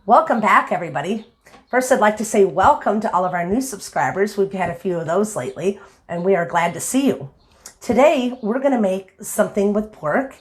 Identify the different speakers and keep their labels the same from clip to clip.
Speaker 1: Welcome back, everybody. First, I'd like to say welcome to all of our new subscribers. We've had a few of those lately, and we are glad to see you. Today, we're going to make something with pork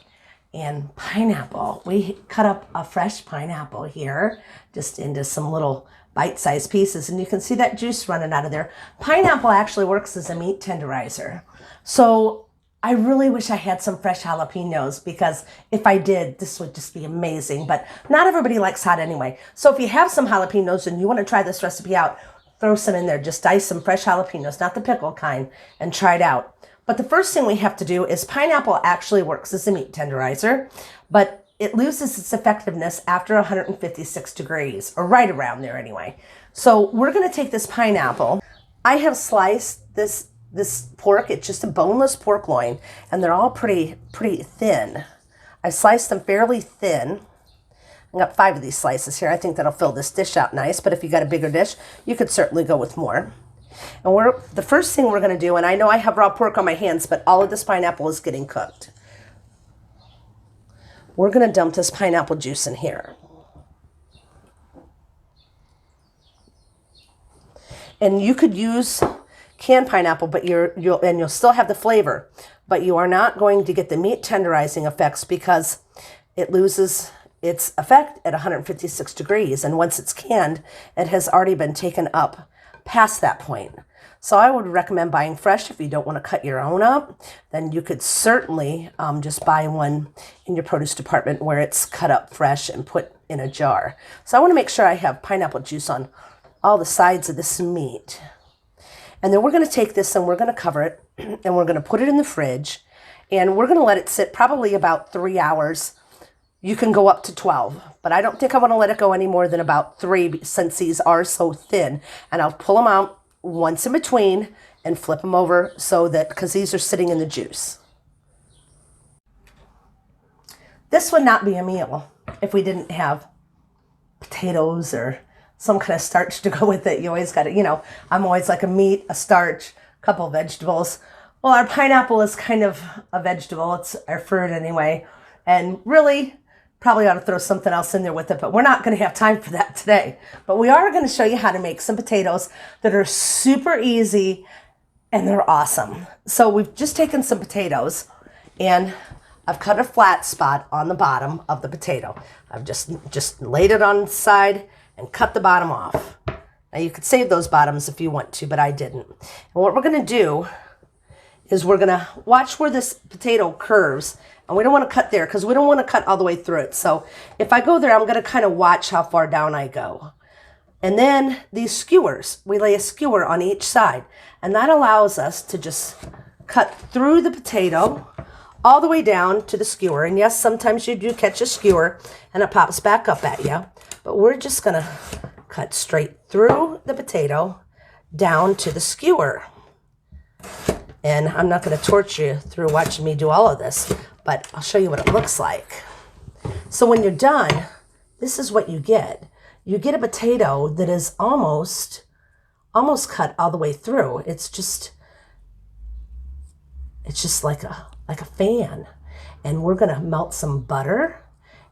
Speaker 1: and pineapple. We cut up a fresh pineapple here, just into some little bite-sized pieces, and you can see that juice running out of there. Pineapple actually works as a meat tenderizer. So I really wish I had some fresh jalapenos, because if I did, this would just be amazing. But not everybody likes hot anyway. So if you have some jalapenos and you want to try this recipe out, throw some in there. Just dice some fresh jalapenos, not the pickle kind, and try it out. But the first thing we have to do is pineapple actually works as a meat tenderizer, but it loses its effectiveness after 156 degrees, or right around there anyway. So we're going to take this pineapple. I have sliced this pork. It's just a boneless pork loin, and they're all pretty thin. I sliced them fairly thin. I got 5 of these slices here. I think that'll fill this dish out nice, but if you got a bigger dish, you could certainly go with more. And the first thing we're going to do, and I know I have raw pork on my hands, but all of this pineapple is getting cooked. We're going to dump this pineapple juice in here. And you could use canned pineapple, but you'll still have the flavor, but you are not going to get the meat tenderizing effects because it loses its effect at 156 degrees. And once it's canned, it has already been taken up past that point. So I would recommend buying fresh. If you don't want to cut your own up, then you could certainly just buy one in your produce department where it's cut up fresh and put in a jar. So I want to make sure I have pineapple juice on all the sides of this meat. And then we're going to take this and we're going to cover it and we're going to put it in the fridge, and we're going to let it sit probably about 3 hours. You can go up to 12, but I don't think I want to let it go any more than about 3 since these are so thin. And I'll pull them out once in between and flip them over so that, because these are sitting in the juice. This would not be a meal if we didn't have potatoes or some kind of starch to go with it. You always got to, I'm always like a meat, a starch, a couple of vegetables. Well, our pineapple is kind of a vegetable. It's our fruit anyway. And really, probably ought to throw something else in there with it, but we're not going to have time for that today. But we are going to show you how to make some potatoes that are super easy and they're awesome. So we've just taken some potatoes and I've cut a flat spot on the bottom of the potato. I've just laid it on the side and cut the bottom off. Now you could save those bottoms if you want to, but I didn't. And what we're going to do is we're going to watch where this potato curves, and we don't want to cut there because we don't want to cut all the way through it. So if I go there, I'm going to kind of watch how far down I go. And then these skewers, we lay a skewer on each side, and that allows us to just cut through the potato all the way down to the skewer. And yes, sometimes you do catch a skewer and it pops back up at you. But we're just going to cut straight through the potato down to the skewer. And I'm not going to torture you through watching me do all of this, but I'll show you what it looks like. So when you're done, this is what you get. You get a potato that is almost cut all the way through. It's just like a fan. And we're going to melt some butter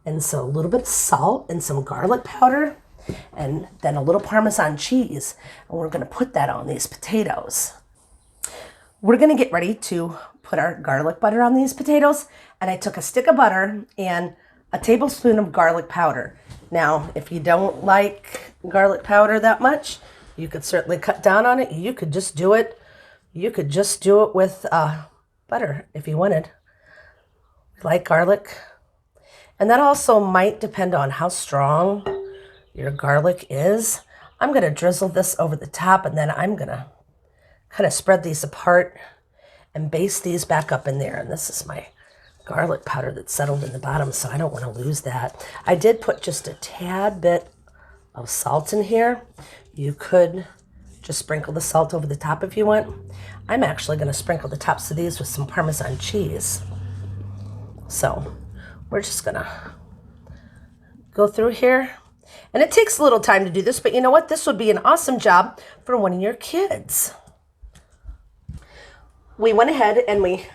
Speaker 1: and so a little bit of salt and some garlic powder and then a little Parmesan cheese. And we're going to put that on these potatoes. We're going to get ready to put our garlic butter on these potatoes. And I took a stick of butter and a tablespoon of garlic powder. Now, if you don't like garlic powder that much, you could certainly cut down on it. You could just do it. You could just do it with butter if you wanted. We like garlic. And that also might depend on how strong your garlic is. I'm going to drizzle this over the top, and then I'm going to kind of spread these apart and baste these back up in there. And this is my garlic powder that's settled in the bottom, so I don't want to lose that. I did put just a tad bit of salt in here. You could just sprinkle the salt over the top if you want. I'm actually going to sprinkle the tops of these with some Parmesan cheese. So we're just going to go through here. And it takes a little time to do this, but you know what? This would be an awesome job for one of your kids. We went ahead and we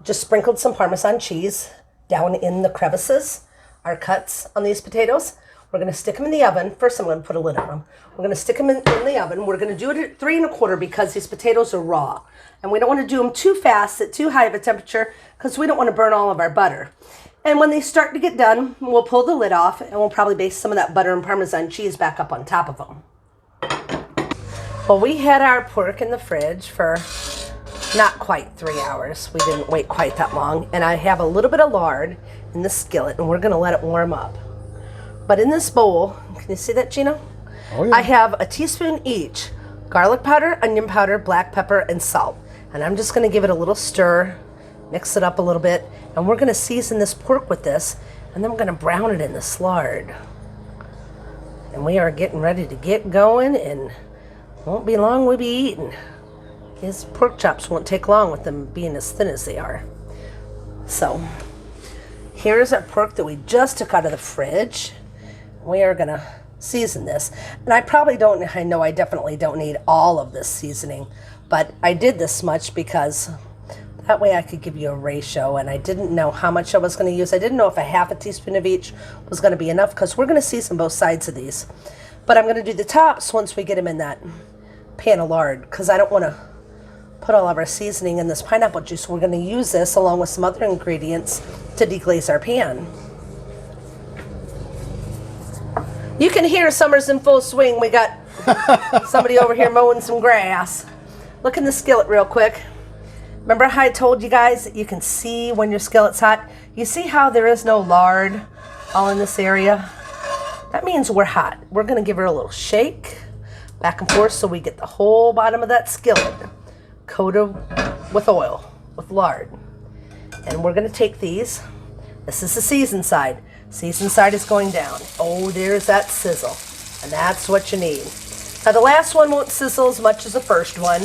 Speaker 1: just sprinkled some Parmesan cheese down in the crevices, our cuts on these potatoes. We're going to stick them in the oven. First, I'm going to put a lid on them. We're going to stick them in the oven. We're going to do it at 3 1/4 because these potatoes are raw. And we don't want to do them too fast at too high of a temperature because we don't want to burn all of our butter. And when they start to get done, we'll pull the lid off and we'll probably base some of that butter and Parmesan cheese back up on top of them. Well, we had our pork in the fridge for not quite 3 hours. We didn't wait quite that long. And I have a little bit of lard in the skillet and we're going to let it warm up. But in this bowl, can you see that, Gino?
Speaker 2: Oh, yeah.
Speaker 1: I have a teaspoon each. Garlic powder, onion powder, black pepper, and salt. And I'm just going to give it a little stir, mix it up a little bit, and we're going to season this pork with this, and then we're going to brown it in this lard. And we are getting ready to get going, and won't be long we'll be eating. These pork chops won't take long with them being as thin as they are. So, here's our pork that we just took out of the fridge. We are going to season this. And I know I definitely don't need all of this seasoning, but I did this much because that way I could give you a ratio, and I didn't know how much I was going to use. I didn't know if a half a teaspoon of each was going to be enough because we're going to season both sides of these. But I'm going to do the tops once we get them in that pan of lard because I don't want to put all of our seasoning in this pineapple juice. We're going to use this along with some other ingredients to deglaze our pan. You can hear summer's in full swing. We got somebody over here mowing some grass. Look in the skillet real quick. Remember how I told you guys that you can see when your skillet's hot? You see how there is no lard all in this area? That means we're hot. We're going to give her a little shake back and forth so we get the whole bottom of that skillet coated with oil, with lard. And we're going to take these. This is the seasoned side. Seasoned side is going down. Oh, there's that sizzle. And that's what you need. Now, the last one won't sizzle as much as the first one.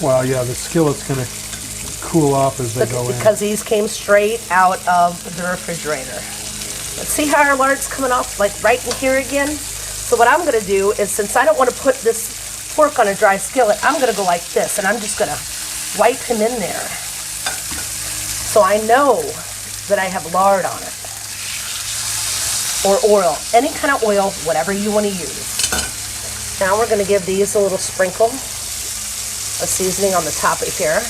Speaker 2: Well, yeah, the skillet's going to cool off as they go in.
Speaker 1: Because these came straight out of the refrigerator. Let's see how our lard's coming off, like right in here again. So what I'm going to do is, since I don't want to put this pork on a dry skillet, I'm going to go like this, and I'm just going to wipe him in there. So I know that I have lard on it. Or oil, any kind of oil, whatever you want to use. Now we're going to give these a little sprinkle of seasoning on the top of here.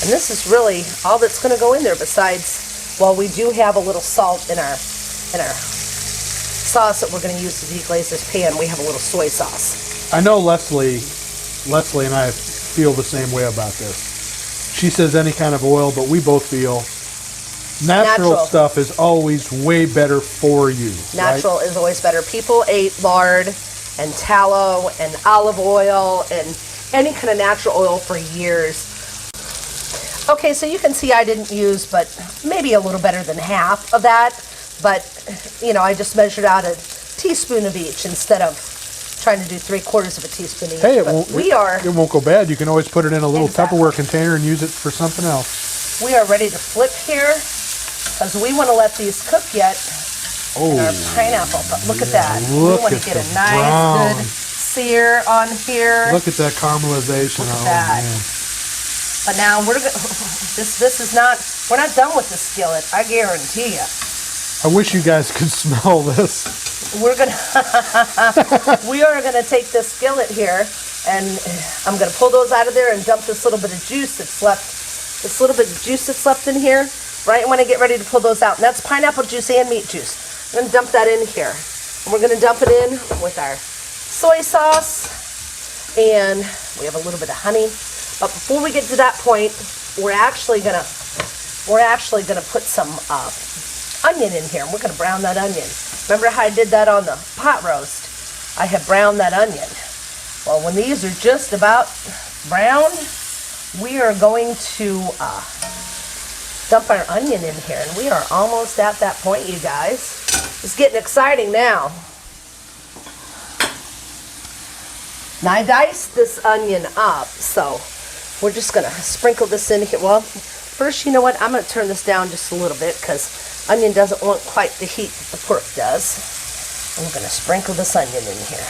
Speaker 1: And this is really all that's going to go in there besides, well, we do have a little salt in our sauce that we're going to use to deglaze this pan. We have a little soy sauce.
Speaker 2: I know Leslie and I feel the same way about this. She says any kind of oil, but we both feel natural stuff is always way better for you.
Speaker 1: Natural is always better. People ate lard and tallow and olive oil and any kind of natural oil for years. Okay, so you can see I didn't use but maybe a little better than half of that. But, you know, I just measured out a teaspoon of each instead of trying to do 3/4 of a teaspoon each.
Speaker 2: Hey, it won't go bad. You can always put it in a little Tupperware container and use it for something else.
Speaker 1: We are ready to flip here because we want to let these cook yet in our pineapple. But look at that. We want to get a nice, good sear on here.
Speaker 2: Look at that caramelization.
Speaker 1: Look at that.
Speaker 2: Man.
Speaker 1: But now we're not done with the skillet. I guarantee you.
Speaker 2: I wish you guys could smell this.
Speaker 1: We are gonna take this skillet here, and I'm gonna pull those out of there and dump this little bit of juice that's left. This little bit of juice that's left in here, right when I get ready to pull those out. And that's pineapple juice and meat juice. I'm gonna dump that in here. And we're gonna dump it in with our soy sauce, and we have a little bit of honey. But before we get to that point, we're actually gonna put some onion in here, and we're gonna brown that onion. Remember how I did that on the pot roast? I have browned that onion. Well, when these are just about browned, we are going to dump our onion in here, and we are almost at that point, you guys. It's getting exciting now. Now I diced this onion up, so we're just gonna sprinkle this in here. Well, first, you know what? I'm gonna turn this down just a little bit because onion doesn't want quite the heat that the pork does. I'm gonna sprinkle this onion in here.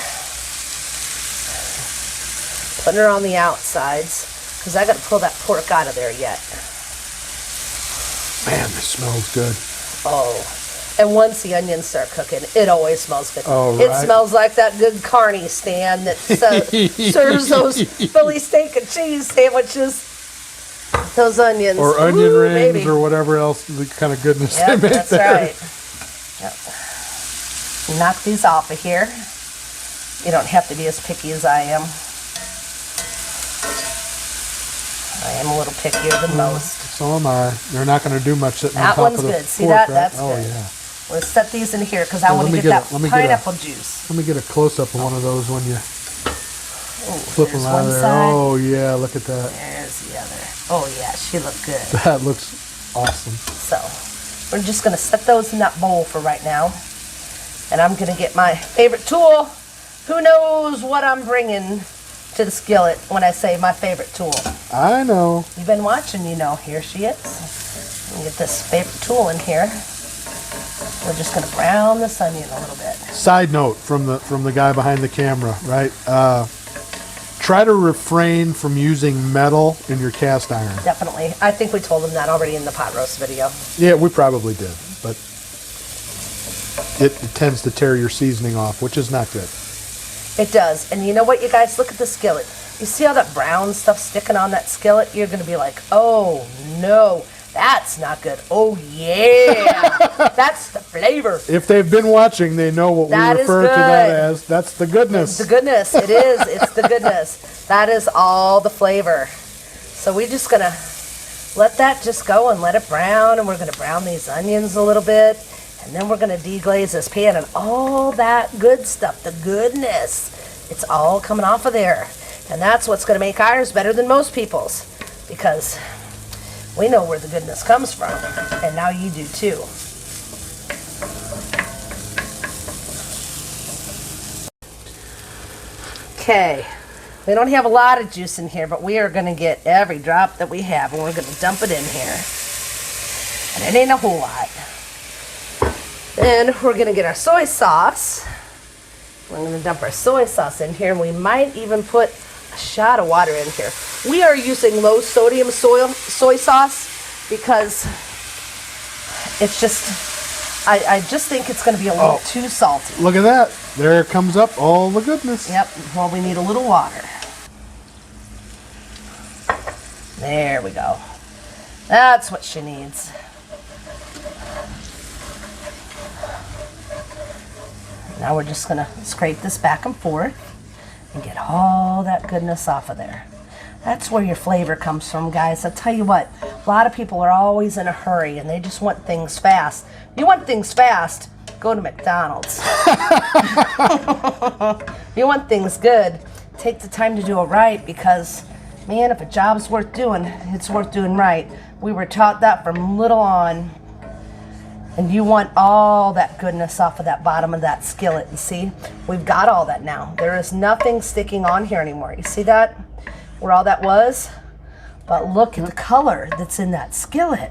Speaker 1: Putting her on the outsides because I gotta pull that pork out of there yet.
Speaker 2: Man, this smells good.
Speaker 1: Oh, And once the onions start cooking, it always smells good.
Speaker 2: Oh,
Speaker 1: It
Speaker 2: right.
Speaker 1: smells like that good carny stand that serves those Philly steak and cheese sandwiches. Those onions.
Speaker 2: Or onion
Speaker 1: Ooh,
Speaker 2: rings
Speaker 1: baby.
Speaker 2: or whatever else, the kind of goodness
Speaker 1: Yep,
Speaker 2: they make
Speaker 1: that's
Speaker 2: there.
Speaker 1: right. Yep. Knock these off of here. You don't have to be as picky as I am. I am a little pickier than most.
Speaker 2: So am I. They're not going to do much sitting on
Speaker 1: That
Speaker 2: top
Speaker 1: one's
Speaker 2: of the
Speaker 1: good. See
Speaker 2: pork,
Speaker 1: that?
Speaker 2: right?
Speaker 1: That's
Speaker 2: Oh,
Speaker 1: good.
Speaker 2: yeah.
Speaker 1: We'll set these in here because I
Speaker 2: Well,
Speaker 1: want to
Speaker 2: let me
Speaker 1: get
Speaker 2: get
Speaker 1: that
Speaker 2: a- let me get a-
Speaker 1: pineapple juice.
Speaker 2: Let me get a close-up of one of those when you
Speaker 1: Ooh,
Speaker 2: flip them
Speaker 1: there's
Speaker 2: out of
Speaker 1: one
Speaker 2: there.
Speaker 1: side.
Speaker 2: Oh, yeah, look at that.
Speaker 1: There's the other. Oh yeah, she looked good.
Speaker 2: That looks awesome.
Speaker 1: So we're just gonna set those in that bowl for right now. And I'm gonna get my favorite tool. Who knows what I'm bringing to the skillet when I say my favorite tool?
Speaker 2: I know.
Speaker 1: You've been watching, you know. Here she is. Get this favorite tool in here. We're just gonna brown this onion a little bit.
Speaker 2: Side note from the guy behind the camera, right? Try to refrain from using metal in your cast iron.
Speaker 1: Definitely. I think we told them that already in the pot roast video.
Speaker 2: Yeah, we probably did, but it tends to tear your seasoning off, which is not good.
Speaker 1: It does. And you know what, you guys? Look at the skillet. You see all that brown stuff sticking on that skillet? You're going to be like, oh, no, that's not good. Oh, yeah. That's the flavor.
Speaker 2: If they've been watching, they know what
Speaker 1: That
Speaker 2: we
Speaker 1: is
Speaker 2: refer to that
Speaker 1: good.
Speaker 2: as. That's the goodness.
Speaker 1: It's the goodness. It is. It's the goodness. That is all the flavor. So we're just going to let that just go and let it brown. And we're going to brown these onions a little bit. And then we're going to deglaze this pan and all that good stuff, the goodness, it's all coming off of there. And that's what's going to make ours better than most people's, because we know where the goodness comes from. And now you do too. Okay. We don't have a lot of juice in here, but we are going to get every drop that we have and we're going to dump it in here. And it ain't a whole lot. Then we're going to get our soy sauce. We're going to dump our soy sauce in here, and we might even put a shot of water in here. We are using low sodium soy sauce because it's just, I just think it's going to be a little too salty.
Speaker 2: Look at that. There comes up all the goodness.
Speaker 1: Yep, well, we need a little water. There we go. That's what she needs. Now we're just gonna scrape this back and forth and get all that goodness off of there. That's where your flavor comes from, guys. I'll tell you what, a lot of people are always in a hurry and they just want things fast. If you want things fast, go to McDonald's. If you want things good, take the time to do it right, because, man, if a job's worth doing, it's worth doing right. We were taught that from little on. And you want all that goodness off of that bottom of that skillet. You see, we've got all that now. There is nothing sticking on here anymore. You see that? Where all that was? But look at the color that's in that skillet.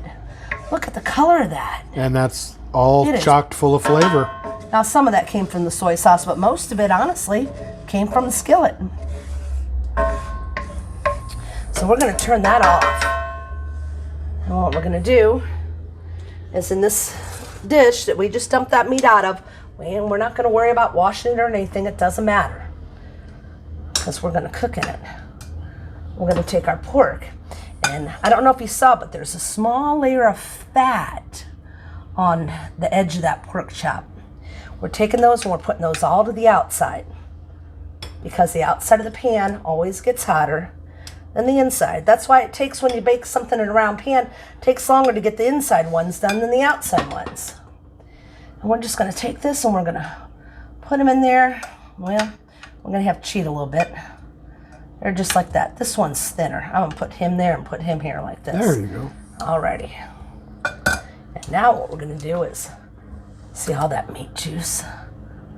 Speaker 1: Look at the color of that.
Speaker 2: And that's all
Speaker 1: It is.
Speaker 2: chocked full of flavor.
Speaker 1: Now, some of that came from the soy sauce, but most of it, honestly, came from the skillet. So we're going to turn that off. And what we're going to do is, in this dish that we just dumped that meat out of, and we're not going to worry about washing it or anything. It doesn't matter, because we're going to cook in it. We're going to take our pork, and I don't know if you saw, but there's a small layer of fat on the edge of that pork chop. We're taking those and we're putting those all to the outside, because the outside of the pan always gets hotter than the inside. That's why it takes, when you bake something in a round pan, it takes longer to get the inside ones done than the outside ones. And we're just going to take this and we're going to put them in there. Well, we're going to have to cheat a little bit. They're just like that. This one's thinner. I'm going to put him there and put him here like this.
Speaker 2: There you go.
Speaker 1: Alrighty. And now what we're going to do is, see all that meat juice?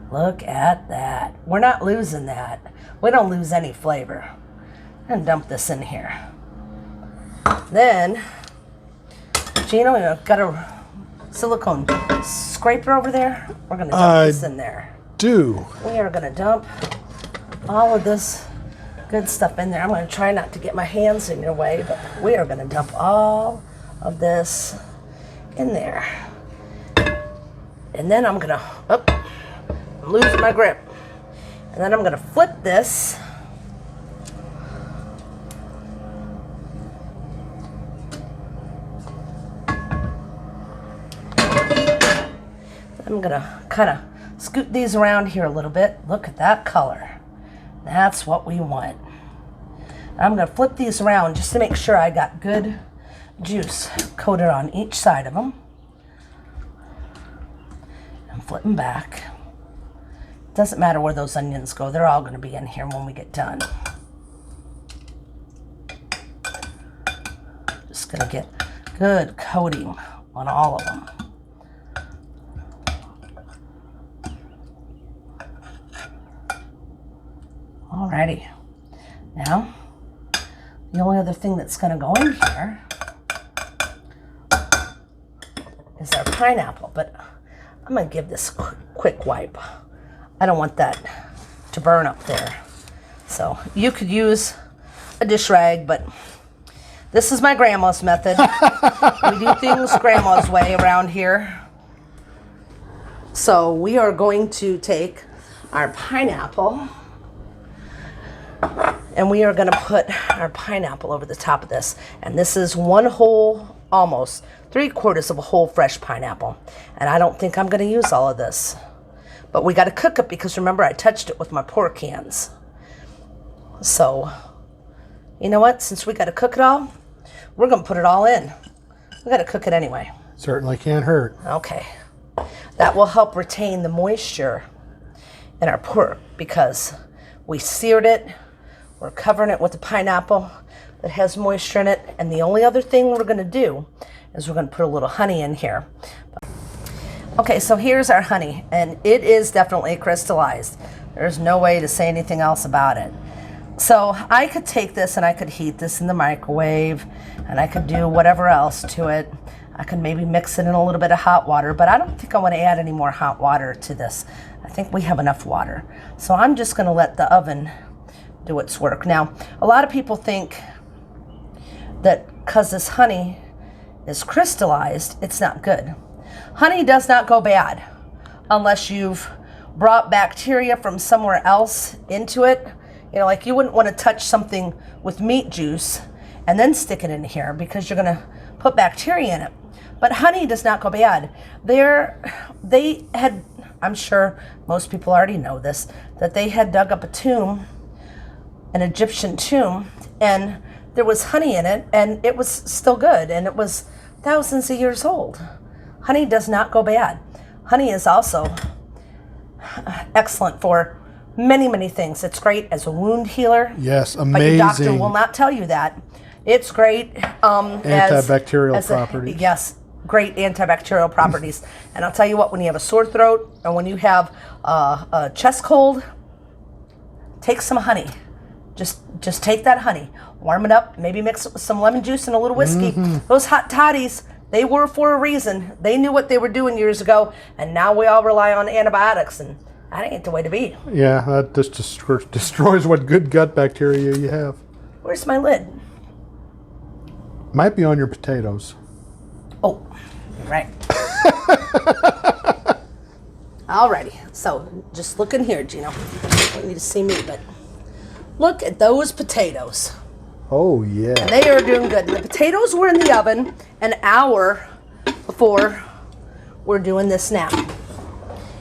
Speaker 1: Look at that. We're not losing that. We don't lose any flavor. I'm going to dump this in here. Then, Gino, you've got a silicone scraper over there. We're going to dump this in there.
Speaker 2: Do.
Speaker 1: We are going to dump all of this good stuff in there. I'm going to try not to get my hands in your way, but we are going to dump all of this in there. And then I'm gonna, I'm losing my grip. And then I'm gonna flip this. I'm gonna kind of scoot these around here a little bit. Look at that color. That's what we want. I'm gonna flip these around just to make sure I got good juice coated on each side of them. And flip them back. Doesn't matter where those onions go, they're all gonna be in here when we get done. Just gonna get good coating on all of them. Alrighty, now the only other thing that's going to go in here is our pineapple, but I'm going to give this quick wipe. I don't want that to burn up there. So you could use a dish rag, but this is my grandma's method. We do things grandma's way around here. So we are going to take our pineapple and we are going to put our pineapple over the top of this. And this is one whole, almost 3/4 of a whole fresh pineapple. And I don't think I'm going to use all of this. But we got to cook it because remember I touched it with my pork hands. So, you know what? Since we got to cook it all, we're going to put it all in. We got to cook it anyway.
Speaker 2: Certainly can't hurt.
Speaker 1: Okay. That will help retain the moisture in our pork because we seared it. We're covering it with the pineapple that has moisture in it. And the only other thing we're going to do is we're going to put a little honey in here. Okay, so here's our honey. And it is definitely crystallized. There's no way to say anything else about it. So I could take this and I could heat this in the microwave. And I could do whatever else to it. I could maybe mix it in a little bit of hot water. But I don't think I want to add any more hot water to this. I think we have enough water. So I'm just going to let the oven do its work. Now, a lot of people think that because this honey is crystallized, it's not good. Honey does not go bad unless you've brought bacteria from somewhere else into it. You know, like you wouldn't want to touch something with meat juice and then stick it in here because you're going to put bacteria in it. But honey does not go bad. They had, I'm sure most people already know this, that they had dug up a tomb, an Egyptian tomb, and there was honey in it, and it was still good, and it was thousands of years old. Honey does not go bad. Honey is also excellent for many, many things. It's great as a wound healer.
Speaker 2: Yes, amazing.
Speaker 1: But your doctor will not tell you that. It's great
Speaker 2: antibacterial properties.
Speaker 1: Yes, great antibacterial properties. And I'll tell you what, when you have a sore throat or when you have a chest cold, take some honey. Just take that honey, warm it up, maybe mix it with some lemon juice and a little whiskey. Those hot toddies, they were for a reason. They knew what they were doing years ago, and now we all rely on antibiotics, and that ain't the way to be.
Speaker 2: Yeah, that just destroys what good gut bacteria you have.
Speaker 1: Where's my lid?
Speaker 2: Might be on your potatoes.
Speaker 1: Oh, you're right. Alrighty, so just look in here, Gino. You don't need to see me, but look at those potatoes.
Speaker 2: Oh, yeah.
Speaker 1: And they are doing good. The potatoes were in the oven an hour before we're doing this now.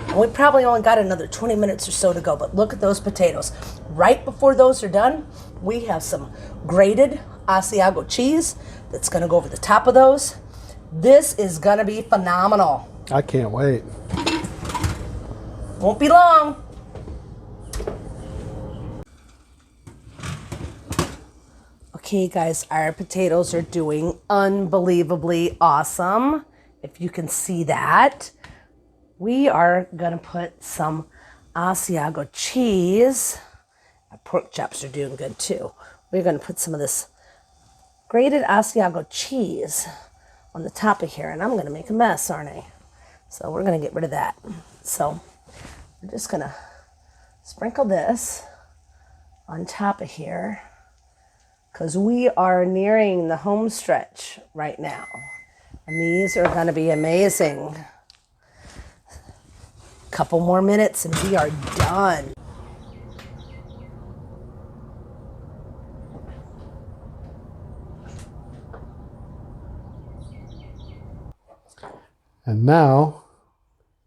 Speaker 1: And we probably only got another 20 minutes or so to go, but look at those potatoes. Right before those are done, we have some grated Asiago cheese that's going to go over the top of those. This is going to be phenomenal.
Speaker 2: I can't wait.
Speaker 1: Won't be long. Okay, guys, our potatoes are doing unbelievably awesome. If you can see that, we are gonna put some Asiago cheese. Our pork chops are doing good too. We're gonna put some of this grated Asiago cheese on the top of here, and I'm gonna make a mess, aren't I? So we're gonna get rid of that. So we're just gonna sprinkle this on top of here, because we are nearing the home stretch right now. And these are going to be amazing. Couple more minutes and we are done.
Speaker 2: And now,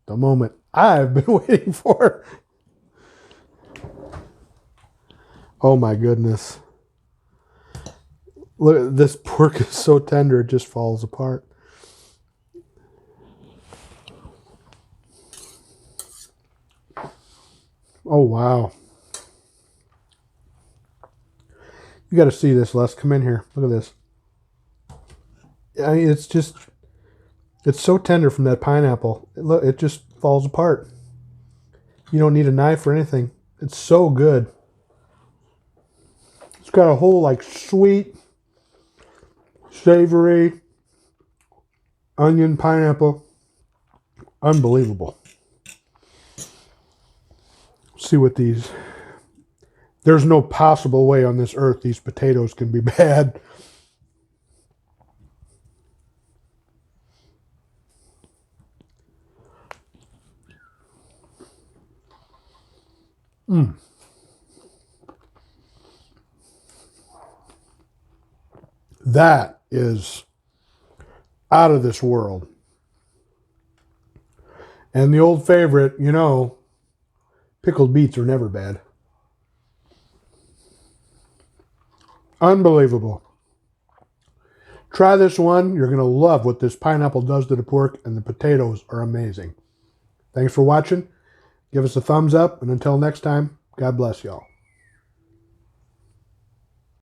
Speaker 2: the moment I've been waiting for. Oh my goodness. Look, this pork is so tender it just falls apart. Oh wow. You got to see this, Les. Come in here. Look at this. I mean, it's so tender from that pineapple. Look, it just falls apart. You don't need a knife or anything. It's so good. It's got a whole like sweet, savory, onion, pineapple. Unbelievable. See what these... There's no possible way on this earth these potatoes can be bad. That is out of this world. And the old favorite, you know, pickled beets are never bad. Unbelievable. Try this one. You're going to love what this pineapple does to the pork, and the potatoes are amazing. Thanks for watching. Give us a thumbs up, and until next time, God bless y'all.